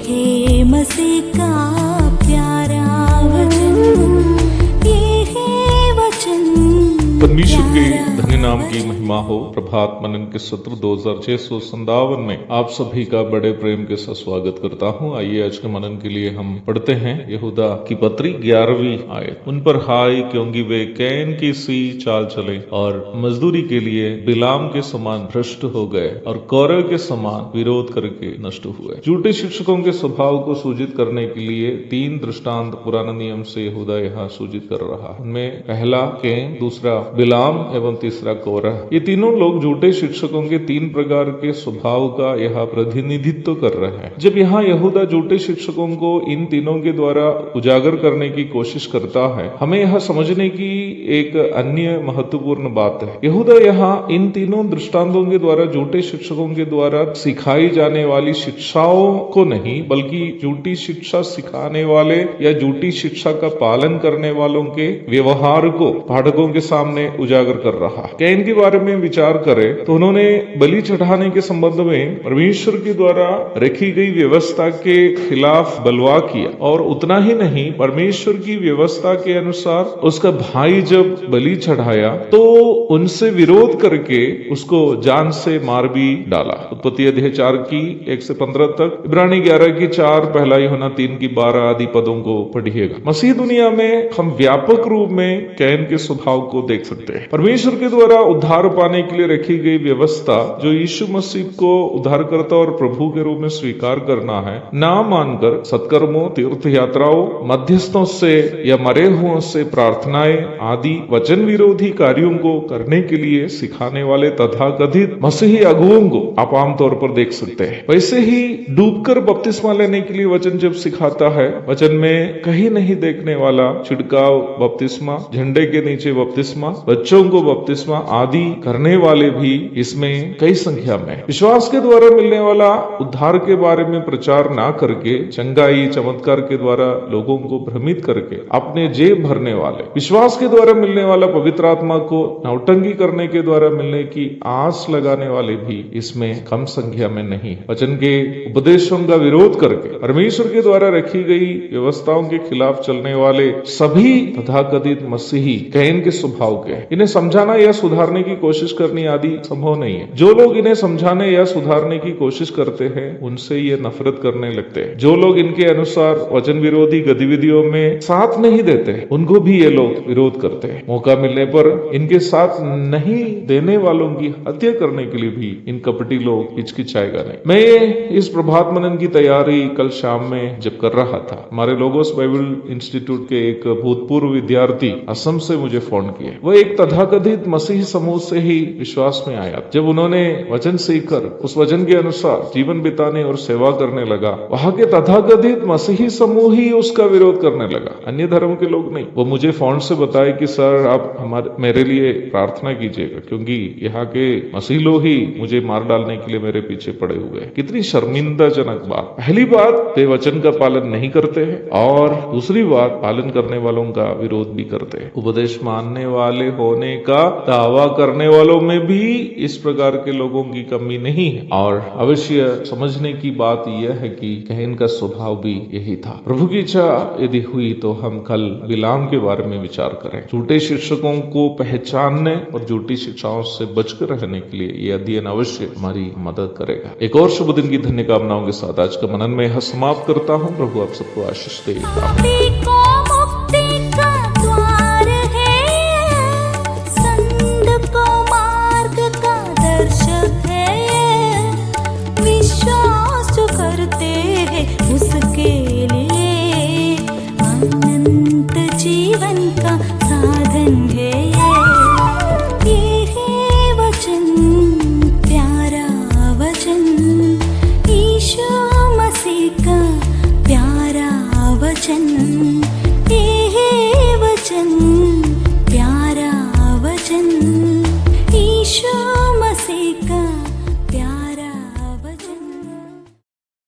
हे मसीह का प्यारा वचन, ये है वचन। परमेश्वर के धन्य नाम की महिमा हो। प्रभात मनन के सत्र 2657 में आप सभी का बड़े प्रेम के साथ स्वागत करता हूँ। आइए आज के मनन के लिए हम पढ़ते हैं यहूदा की पत्री 11वीं आयत। उन पर हाय क्योंकि वे कैन की सी चाल चले और मजदूरी के लिए बिलाम के समान भ्रष्ट हो गए और कौरव के समान विरोध करके नष्ट हुए। झूठे शिक्षकों के स्वभाव को सूचित करने के लिए 3 दृष्टांत पुराने नियम से यहूदा यहाँ सूचित कर रहा है। उनमें पहला कैन, दूसरा बिलाम एवं तीसरा कोरह। ये तीनों लोग झूठे शिक्षकों के 3 प्रकार के स्वभाव का यहाँ प्रतिनिधित्व कर रहे हैं। जब यहाँ यहूदा झूठे शिक्षकों को इन तीनों के द्वारा उजागर करने की कोशिश करता है, हमें यह समझने की एक अन्य महत्वपूर्ण बात है। यहूदा यहाँ इन तीनों दृष्टांतों के द्वारा झूठे शिक्षकों के द्वारा सिखाई जाने वाली शिक्षाओं को नहीं, बल्कि झूठी शिक्षा सिखाने वाले या झूठी शिक्षा का पालन करने वालों के व्यवहार को पाठकों के सामने उजागर कर रहा है। कैन के बारे में विचार करें तो उन्होंने बलि चढ़ाने के संबंध में परमेश्वर के द्वारा रखी गई व्यवस्था के खिलाफ बलवा किया, और उतना ही नहीं, परमेश्वर की व्यवस्था के अनुसार उसका भाई जब बलि चढ़ाया तो उनसे विरोध करके उसको जान से मार भी डाला। उत्पत्ति अध्याय 4 की 1 से 15 तक, इब्रानी 11 की 4, पहला यूहन्ना 3 की 12 आदि पदों को पढ़िएगा। मसीह दुनिया में हम व्यापक रूप में कैन के स्वभाव को देख सकते हैं। परमेश्वर के द्वारा उद्धार पाने के लिए रखी गई व्यवस्था जो यीशु मसीह को उद्धारकर्ता और प्रभु के रूप में स्वीकार करना है, ना मानकर सत्कर्मों, तीर्थ यात्राओं, मध्यस्थों से या मरे हुओं से प्रार्थनाएं आदि वचन विरोधी कार्यों को करने के लिए सिखाने वाले तथाकथित मसीही अगुओं को आप आमतौर पर देख सकते हैं। वैसे ही डूबकर बपतिस्मा लेने के लिए वचन जब सिखाता है, वचन में कहीं नहीं देखने वाला छिड़काव बपतिस्मा, झंडे के नीचे बपतिस्मा, बच्चों को बपतिस्मा आदि करने वाले भी इसमें कई संख्या में। विश्वास के द्वारा मिलने वाला उद्धार के बारे में प्रचार ना करके चंगाई चमत्कार के द्वारा लोगों को भ्रमित करके अपने जेब भरने वाले, विश्वास के द्वारा मिलने वाला पवित्र आत्मा को नौटंकी करने के द्वारा मिलने की आस लगाने वाले भी इसमें कम संख्या में नहीं। वचन के उपदेशों का विरोध करके परमेश्वर के द्वारा रखी गई व्यवस्थाओं के खिलाफ चलने वाले सभी तथाकथित मसीही कैन के स्वभाव के। इन्हें समझाना या सुधारने की कोशिश करनी आदि संभव नहीं है। जो लोग इन्हें समझाने या सुधारने की कोशिश करते हैं, उनसे ये नफरत करने लगते हैं। जो लोग इनके अनुसार वचन विरोधी गतिविधियों में साथ नहीं देते, उनको भी ये लोग विरोध करते हैं। मौका मिलने पर इनके साथ नहीं देने वालों की हत्या करने के लिए भी इन कपटी लोग हिचकिचाएगा नहीं। मैं इस प्रभात मनन की तैयारी कल शाम में जब कर रहा था, हमारे लोगोस बाइबल इंस्टीट्यूट के एक भूतपूर्व विद्यार्थी असम से मुझे फोन किए। वो एक तथाकथित मसीही समूह से ही विश्वास में आया। जब उन्होंने वचन सीखकर उस वचन के अनुसार जीवन बिताने और सेवा करने लगा, वहां के तथाकथित मसीही समूह ही उसका विरोध करने लगा, अन्य धर्म के लोग नहीं। वो मुझे फोन से बताए कि सर आप मेरे लिए प्रार्थना कीजिएगा, क्योंकि यहाँ के मसीह लोग ही मुझे मार डालने के लिए मेरे पीछे पड़े हुए हैं। कितनी शर्मिंदाजनक बात। पहली बात, वे वचन का पालन नहीं करते हैं, और दूसरी बात, पालन करने वालों का विरोध भी करते हैं। उपदेश मानने वाले होने का दावा करने वालों में भी इस प्रकार के लोगों की कमी नहीं है। और अवश्य समझने की बात यह है कि कैन का स्वभाव भी यही था। प्रभु की इच्छा यदि हुई तो हम कल बिलाम के बारे में विचार करें। झूठे शिक्षकों को पहचानने और झूठी शिक्षाओं से बचकर रहने के लिए यह अध्ययन अवश्य हमारी मदद करेगा। एक और शुभ दिन की धन्य कामनाओं के साथ आज का मनन में समाप्त करता हूँ। प्रभु आप सबको आशीष दे।